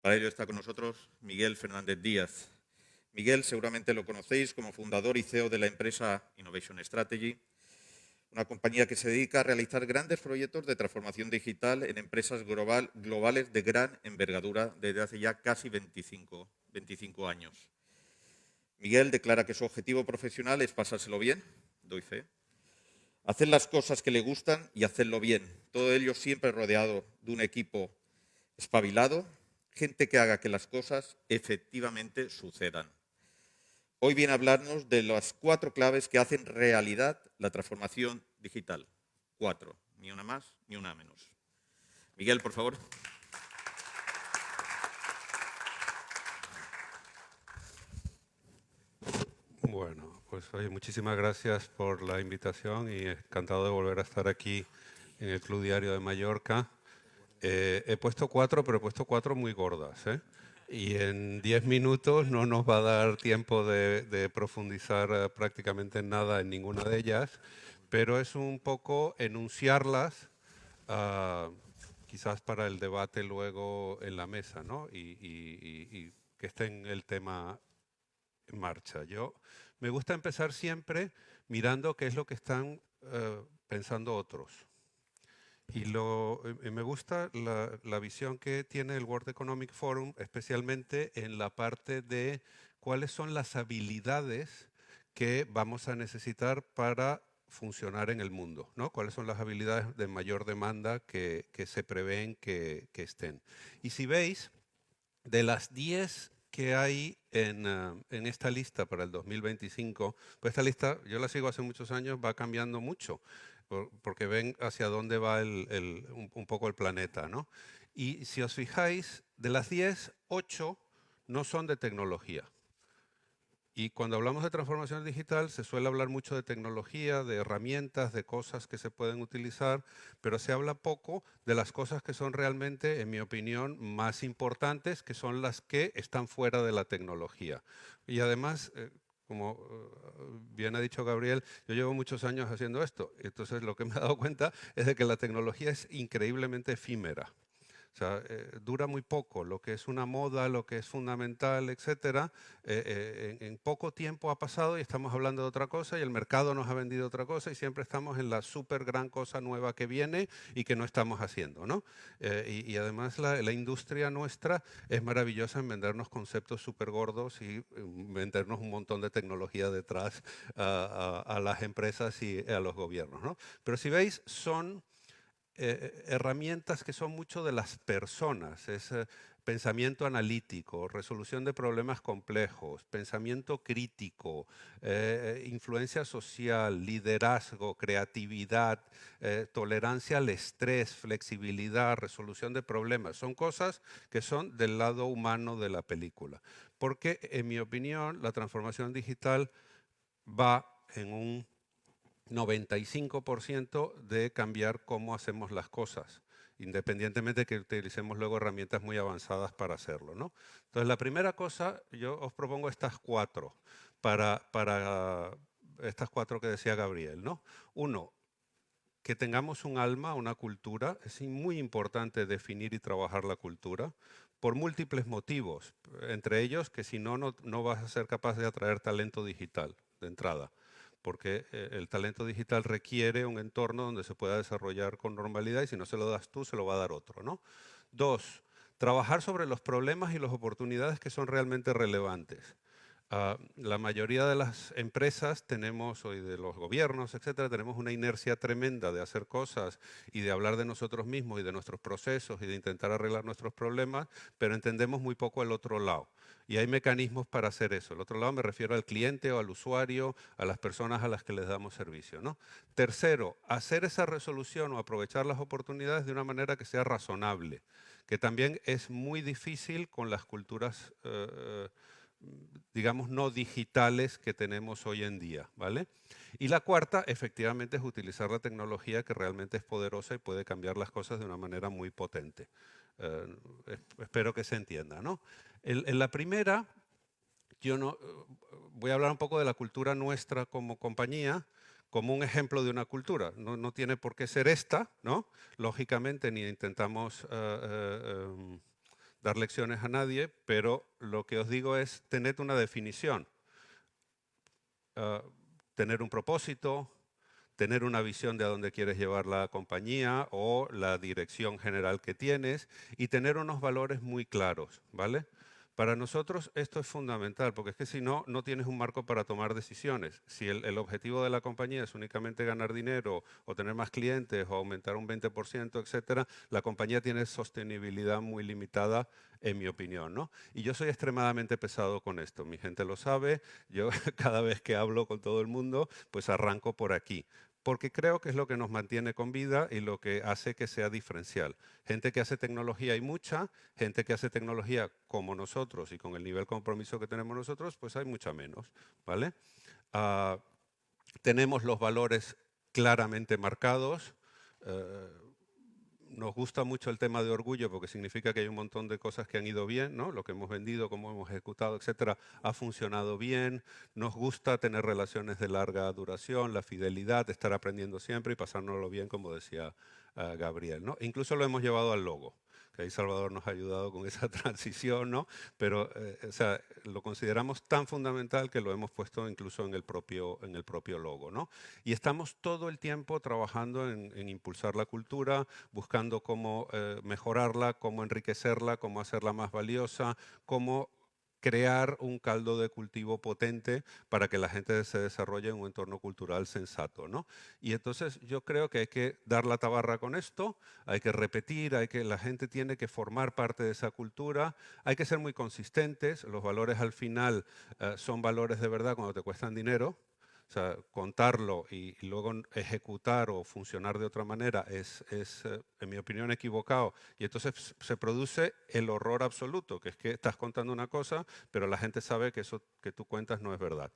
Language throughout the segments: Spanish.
Para ello está con nosotros Miguel Fernández Díaz. Miguel seguramente lo conocéis como fundador y CEO de la empresa Innovation Strategy, una compañía que se dedica a realizar grandes proyectos de transformación digital en empresas globales de gran envergadura desde hace ya casi 25 años. Miguel declara que su objetivo profesional es pasárselo bien, doy fe, hacer las cosas que le gustan y hacerlo bien. Todo ello siempre rodeado de un equipo espabilado, gente que haga que las cosas efectivamente sucedan. Hoy viene a hablarnos de las 4 claves que hacen realidad la transformación digital. 4, ni una más ni una menos. Miguel, por favor. Bueno, pues oye, muchísimas gracias por la invitación y encantado de volver a estar aquí en el Club Diario de Mallorca. He puesto 4, pero he puesto 4 muy gordas, ¿eh? Y en 10 minutos no nos va a dar tiempo de profundizar prácticamente en nada en ninguna de ellas, pero es un poco enunciarlas, ah, quizás para el debate luego en la mesa, ¿no? Y que esté en el tema en marcha. Yo me gusta empezar siempre mirando qué es lo que están pensando otros. Y me gusta la visión que tiene el World Economic Forum, especialmente en la parte de cuáles son las habilidades que vamos a necesitar para funcionar en el mundo, ¿no? Cuáles son las habilidades de mayor demanda que se prevén que estén. Y si veis, de las 10 que hay en esta lista para el 2025, pues esta lista, yo la sigo hace muchos años, va cambiando mucho, porque ven hacia dónde va un poco el planeta, ¿no? Y si os fijáis, de las 10, 8 no son de tecnología. Y cuando hablamos de transformación digital se suele hablar mucho de tecnología, de herramientas, de cosas que se pueden utilizar, pero se habla poco de las cosas que son realmente, en mi opinión, más importantes, que son las que están fuera de la tecnología. Y además, como bien ha dicho Gabriel, yo llevo muchos años haciendo esto, entonces lo que me he dado cuenta es de que la tecnología es increíblemente efímera. O sea, dura muy poco. Lo que es una moda, lo que es fundamental, etcétera, en poco tiempo ha pasado y estamos hablando de otra cosa y el mercado nos ha vendido otra cosa y siempre estamos en la súper gran cosa nueva que viene y que no estamos haciendo, ¿no? Y además la industria nuestra es maravillosa en vendernos conceptos súper gordos y vendernos un montón de tecnología detrás a las empresas y a los gobiernos, ¿no? Pero si veis, son herramientas que son mucho de las personas, es pensamiento analítico, resolución de problemas complejos, pensamiento crítico, influencia social, liderazgo, creatividad, tolerancia al estrés, flexibilidad, resolución de problemas. Son cosas que son del lado humano de la película. Porque, en mi opinión, la transformación digital va en un 95% de cambiar cómo hacemos las cosas, independientemente de que utilicemos luego herramientas muy avanzadas para hacerlo, ¿no? Entonces, la primera cosa, yo os propongo estas 4 para estas 4 que decía Gabriel, ¿no? Uno, que tengamos un alma, una cultura. Es muy importante definir y trabajar la cultura por múltiples motivos, entre ellos que si no, no vas a ser capaz de atraer talento digital de entrada, porque el talento digital requiere un entorno donde se pueda desarrollar con normalidad y si no se lo das tú, se lo va a dar otro, ¿no? Dos, trabajar sobre los problemas y las oportunidades que son realmente relevantes. La mayoría de las empresas tenemos, o de los gobiernos, etcétera, tenemos una inercia tremenda de hacer cosas y de hablar de nosotros mismos y de nuestros procesos y de intentar arreglar nuestros problemas, pero entendemos muy poco el otro lado. Y hay mecanismos para hacer eso. El otro lado me refiero al cliente o al usuario, a las personas a las que les damos servicio, ¿no? Tercero, hacer esa resolución o aprovechar las oportunidades de una manera que sea razonable, que también es muy difícil con las culturas digamos, no digitales que tenemos hoy en día, ¿vale? Y la cuarta, efectivamente, es utilizar la tecnología que realmente es poderosa y puede cambiar las cosas de una manera muy potente. Eh, espero que se entienda, ¿no? En la primera, yo no, voy a hablar un poco de la cultura nuestra como compañía, como un ejemplo de una cultura. No tiene por qué ser esta, ¿no? Lógicamente, ni intentamos dar lecciones a nadie, pero lo que os digo es tened una definición. Tener un propósito, tener una visión de a dónde quieres llevar la compañía o la dirección general que tienes y tener unos valores muy claros, ¿vale? Para nosotros esto es fundamental, porque es que si no, no tienes un marco para tomar decisiones. Si el objetivo de la compañía es únicamente ganar dinero o tener más clientes o aumentar un 20%, etcétera, la compañía tiene sostenibilidad muy limitada, en mi opinión, ¿no? Y yo soy extremadamente pesado con esto. Mi gente lo sabe. Yo cada vez que hablo con todo el mundo, pues arranco por aquí porque creo que es lo que nos mantiene con vida y lo que hace que sea diferencial. Gente que hace tecnología hay mucha, gente que hace tecnología como nosotros y con el nivel de compromiso que tenemos nosotros, pues hay mucha menos, ¿vale? Ah, tenemos los valores claramente marcados. Nos gusta mucho el tema de orgullo porque significa que hay un montón de cosas que han ido bien, ¿no? Lo que hemos vendido, cómo hemos ejecutado, etcétera, ha funcionado bien. Nos gusta tener relaciones de larga duración, la fidelidad, estar aprendiendo siempre y pasárnoslo bien, como decía Gabriel, ¿no? Incluso lo hemos llevado al logo, que ahí Salvador nos ha ayudado con esa transición, ¿no? Pero o sea, lo consideramos tan fundamental que lo hemos puesto incluso en el propio logo, ¿no? Y estamos todo el tiempo trabajando en impulsar la cultura, buscando cómo mejorarla, cómo enriquecerla, cómo hacerla más valiosa, cómo crear un caldo de cultivo potente para que la gente se desarrolle en un entorno cultural sensato, ¿no? Y entonces yo creo que hay que dar la tabarra con esto, hay que repetir, la gente tiene que formar parte de esa cultura, hay que ser muy consistentes, los valores al final son valores de verdad cuando te cuestan dinero. O sea, contarlo y luego ejecutar o funcionar de otra manera es, en mi opinión, equivocado. Y entonces se produce el horror absoluto, que es que estás contando una cosa, pero la gente sabe que eso que tú cuentas no es verdad.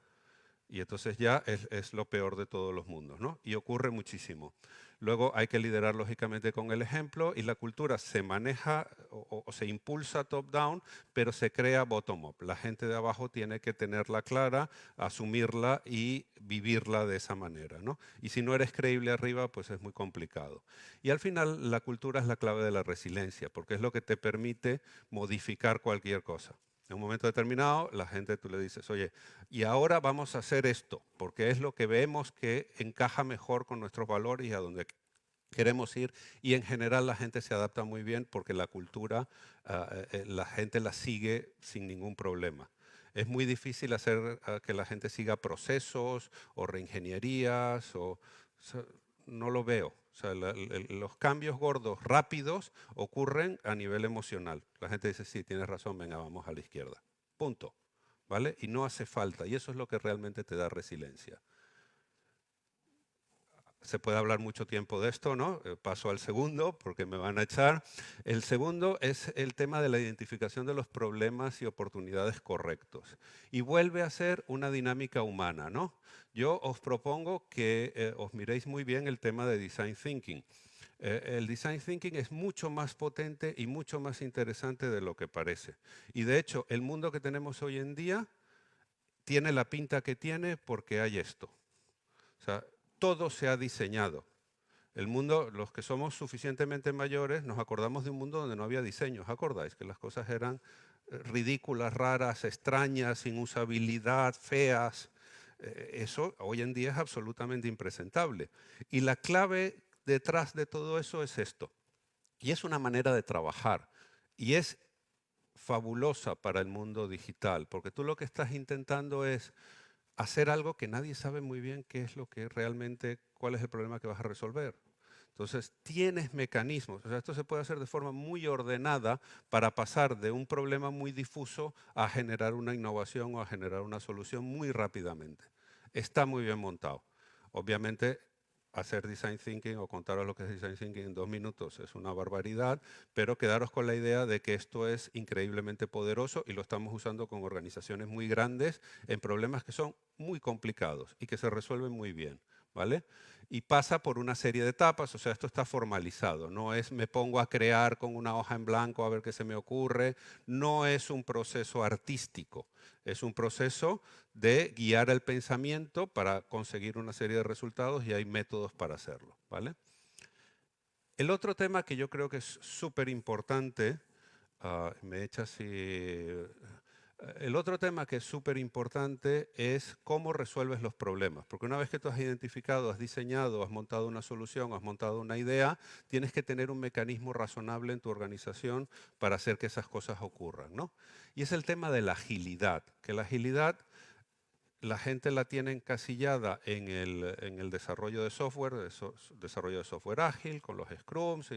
Y entonces ya es lo peor de todos los mundos, ¿no? Y ocurre muchísimo. Luego hay que liderar lógicamente con el ejemplo y la cultura se maneja o se impulsa top-down, pero se crea bottom-up. La gente de abajo tiene que tenerla clara, asumirla y vivirla de esa manera, ¿no? Y si no eres creíble arriba, pues es muy complicado. Y al final la cultura es la clave de la resiliencia, porque es lo que te permite modificar cualquier cosa. En un momento determinado, la gente tú le dices, oye, y ahora vamos a hacer esto, porque es lo que vemos que encaja mejor con nuestros valores y a donde queremos ir. Y en general la gente se adapta muy bien porque la cultura, la gente la sigue sin ningún problema. Es muy difícil hacer que la gente siga procesos o reingenierías, sea, no lo veo. O sea, los cambios gordos rápidos ocurren a nivel emocional. La gente dice, sí, tienes razón, venga, vamos a la izquierda. Punto. ¿Vale? Y no hace falta. Y eso es lo que realmente te da resiliencia. Se puede hablar mucho tiempo de esto, ¿no? Paso al segundo porque me van a echar. El segundo es el tema de la identificación de los problemas y oportunidades correctos. Y vuelve a ser una dinámica humana, ¿no? Yo os propongo que os miréis muy bien el tema de Design Thinking. El Design Thinking es mucho más potente y mucho más interesante de lo que parece. Y de hecho, el mundo que tenemos hoy en día tiene la pinta que tiene porque hay esto. O sea, todo se ha diseñado. El mundo, los que somos suficientemente mayores, nos acordamos de un mundo donde no había diseño. ¿Os acordáis? Que las cosas eran ridículas, raras, extrañas, sin usabilidad, feas. Eso hoy en día es absolutamente impresentable. Y la clave detrás de todo eso es esto. Y es una manera de trabajar. Y es fabulosa para el mundo digital, porque tú lo que estás intentando es hacer algo que nadie sabe muy bien qué es lo que realmente, cuál es el problema que vas a resolver. Entonces, tienes mecanismos, o sea, esto se puede hacer de forma muy ordenada para pasar de un problema muy difuso a generar una innovación o a generar una solución muy rápidamente. Está muy bien montado. Obviamente, hacer design thinking o contaros lo que es design thinking en 2 minutos es una barbaridad, pero quedaros con la idea de que esto es increíblemente poderoso y lo estamos usando con organizaciones muy grandes en problemas que son muy complicados y que se resuelven muy bien, ¿vale? Y pasa por una serie de etapas, o sea, esto está formalizado, no es me pongo a crear con una hoja en blanco a ver qué se me ocurre, no es un proceso artístico, es un proceso de guiar el pensamiento para conseguir una serie de resultados y hay métodos para hacerlo, ¿vale? El otro tema que yo creo que es súper importante Me echa si... El otro tema que es súper importante es cómo resuelves los problemas, porque una vez que tú has identificado, has diseñado, has montado una solución, has montado una idea, tienes que tener un mecanismo razonable en tu organización para hacer que esas cosas ocurran, ¿no? Y es el tema de la agilidad, que la agilidad la gente la tiene encasillada en el desarrollo de software, desarrollo de software ágil, con los scrums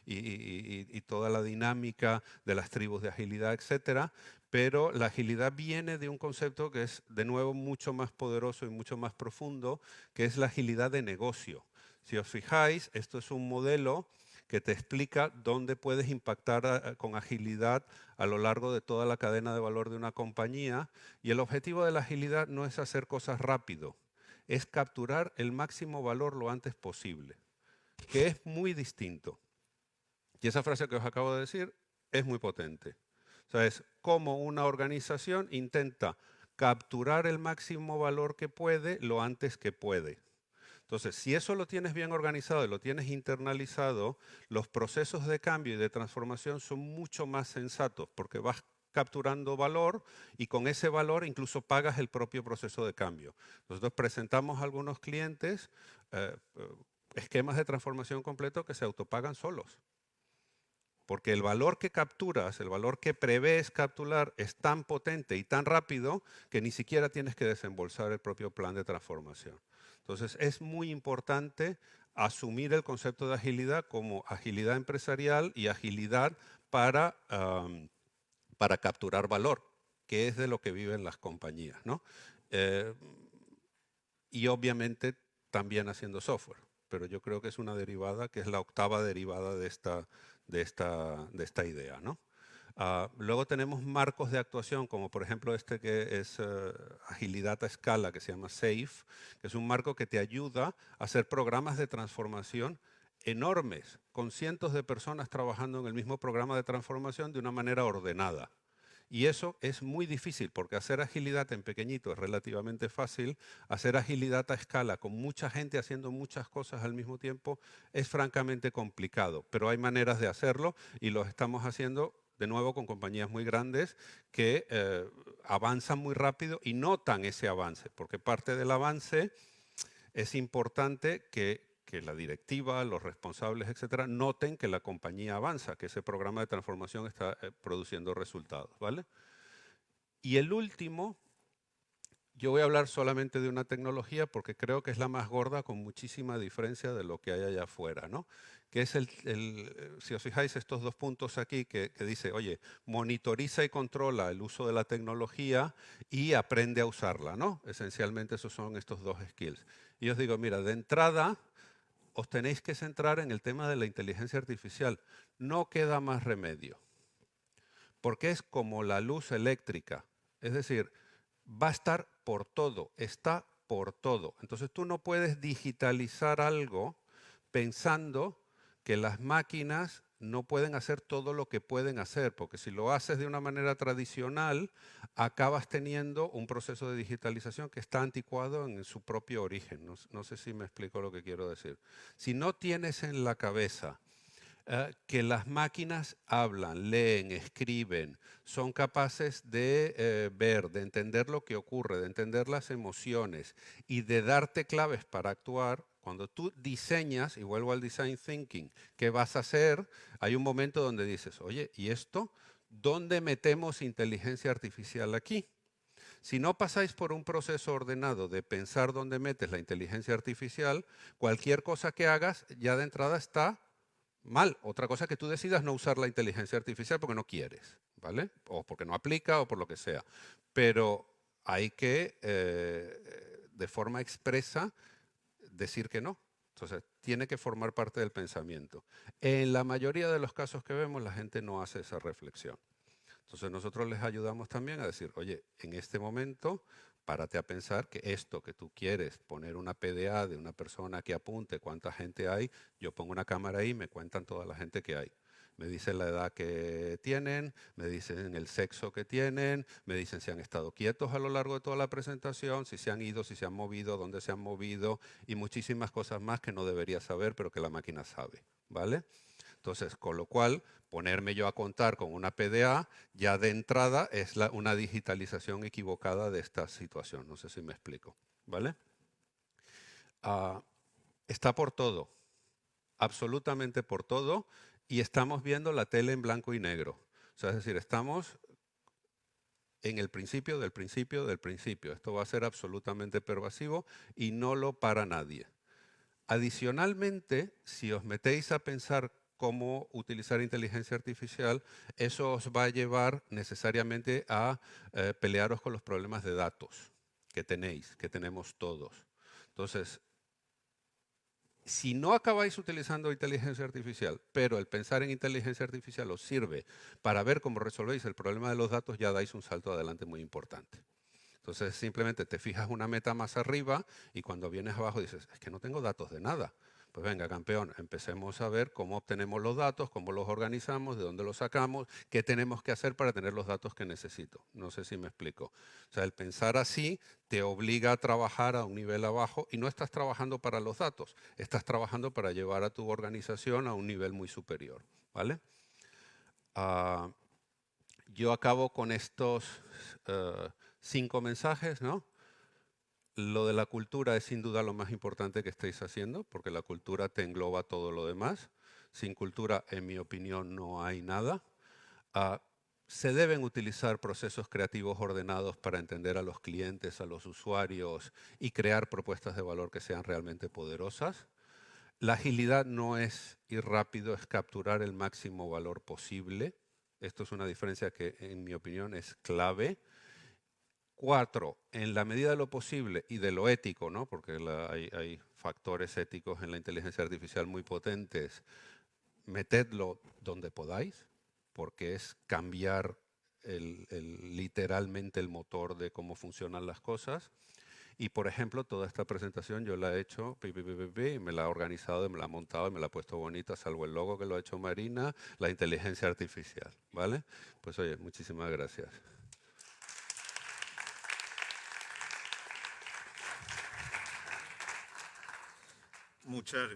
y toda la dinámica de las tribus de agilidad, etcétera. Pero la agilidad viene de un concepto que es, de nuevo, mucho más poderoso y mucho más profundo, que es la agilidad de negocio. Si os fijáis, esto es un modelo que te explica dónde puedes impactar con agilidad a lo largo de toda la cadena de valor de una compañía. Y el objetivo de la agilidad no es hacer cosas rápido, es capturar el máximo valor lo antes posible, que es muy distinto. Y esa frase que os acabo de decir es muy potente. O sea, es cómo una organización intenta capturar el máximo valor que puede lo antes que puede. Entonces, si eso lo tienes bien organizado y lo tienes internalizado, los procesos de cambio y de transformación son mucho más sensatos porque vas capturando valor y con ese valor incluso pagas el propio proceso de cambio. Nosotros presentamos a algunos clientes esquemas de transformación completo que se autopagan solos. Porque el valor que capturas, el valor que prevés capturar es tan potente y tan rápido que ni siquiera tienes que desembolsar el propio plan de transformación. Entonces es muy importante asumir el concepto de agilidad como agilidad empresarial y agilidad para capturar valor, que es de lo que viven las compañías, ¿no? Y obviamente también haciendo software, pero yo creo que es una derivada, que es la octava derivada de esta idea, ¿no? Luego tenemos marcos de actuación, como por ejemplo este que es agilidad a escala, que se llama SAFe, que es un marco que te ayuda a hacer programas de transformación enormes, con cientos de personas trabajando en el mismo programa de transformación de una manera ordenada. Y eso es muy difícil, porque hacer agilidad en pequeñito es relativamente fácil, hacer agilidad a escala con mucha gente haciendo muchas cosas al mismo tiempo es francamente complicado, pero hay maneras de hacerlo y lo estamos haciendo de nuevo con compañías muy grandes que avanzan muy rápido y notan ese avance, porque parte del avance es importante que la directiva, los responsables, etcétera, noten que la compañía avanza, que ese programa de transformación está produciendo resultados, ¿vale? Y el último, yo voy a hablar solamente de una tecnología porque creo que es la más gorda con muchísima diferencia de lo que hay allá afuera, ¿no? Que es si os fijáis, estos dos puntos aquí que dice, oye, monitoriza y controla el uso de la tecnología y aprende a usarla, ¿no? Esencialmente esos son estos dos skills. Y os digo, mira, de entrada os tenéis que centrar en el tema de la inteligencia artificial. No queda más remedio, porque es como la luz eléctrica. Es decir, va a estar por todo, está por todo. Entonces tú no puedes digitalizar algo pensando que las máquinas no pueden hacer todo lo que pueden hacer, porque si lo haces de una manera tradicional, acabas teniendo un proceso de digitalización que está anticuado en su propio origen. No sé si me explico lo que quiero decir. Si no tienes en la cabeza que las máquinas hablan, leen, escriben, son capaces de ver, de entender lo que ocurre, de entender las emociones y de darte claves para actuar. Cuando tú diseñas, y vuelvo al design thinking, ¿qué vas a hacer? Hay un momento donde dices, oye, ¿y esto? ¿Dónde metemos inteligencia artificial aquí? Si no pasáis por un proceso ordenado de pensar dónde metes la inteligencia artificial, cualquier cosa que hagas ya de entrada está mal. Otra cosa es que tú decidas no usar la inteligencia artificial porque no quieres, ¿vale? O porque no aplica o por lo que sea. Pero hay que, de forma expresa, decir que no. Entonces, tiene que formar parte del pensamiento. En la mayoría de los casos que vemos, la gente no hace esa reflexión. Entonces, nosotros les ayudamos también a decir, oye, en este momento, párate a pensar que esto que tú quieres, poner una PDA de una persona que apunte cuánta gente hay, yo pongo una cámara ahí y me cuentan toda la gente que hay. Me dicen la edad que tienen, me dicen el sexo que tienen, me dicen si han estado quietos a lo largo de toda la presentación, si se han ido, si se han movido, dónde se han movido y muchísimas cosas más que no debería saber, pero que la máquina sabe, ¿vale? Entonces, con lo cual, ponerme yo a contar con una PDA, ya de entrada es una digitalización equivocada de esta situación. No sé si me explico, ¿vale? Está por todo, absolutamente por todo, y estamos viendo la tele en blanco y negro. O sea, es decir, estamos en el principio del principio del principio. Esto va a ser absolutamente pervasivo y no lo para nadie. Adicionalmente, si os metéis a pensar cómo utilizar inteligencia artificial, eso os va a llevar necesariamente a pelearos con los problemas de datos que tenéis, que tenemos todos. Entonces, si no acabáis utilizando inteligencia artificial, pero el pensar en inteligencia artificial os sirve para ver cómo resolvéis el problema de los datos, ya dais un salto adelante muy importante. Entonces simplemente te fijas una meta más arriba y cuando vienes abajo dices, es que no tengo datos de nada. Pues venga, campeón, empecemos a ver cómo obtenemos los datos, cómo los organizamos, de dónde los sacamos, qué tenemos que hacer para tener los datos que necesito. No sé si me explico. O sea, el pensar así te obliga a trabajar a un nivel abajo y no estás trabajando para los datos, estás trabajando para llevar a tu organización a un nivel muy superior. ¿Vale? Yo acabo con estos 5 mensajes, ¿no? Lo de la cultura es sin duda lo más importante que estáis haciendo, porque la cultura te engloba todo lo demás. Sin cultura, en mi opinión, no hay nada. Se deben utilizar procesos creativos ordenados para entender a los clientes, a los usuarios y crear propuestas de valor que sean realmente poderosas. La agilidad no es ir rápido, es capturar el máximo valor posible. Esto es una diferencia que, en mi opinión, es clave. 4, en la medida de lo posible y de lo ético, ¿no? Porque hay factores éticos en la inteligencia artificial muy potentes, metedlo donde podáis, porque es cambiar literalmente el motor de cómo funcionan las cosas. Y, por ejemplo, toda esta presentación yo la he hecho, y me la ha organizado, me la ha montado y me la ha puesto bonita, salvo el logo que lo ha hecho Marina, la inteligencia artificial, ¿vale? Pues oye, muchísimas gracias. Muchas gracias.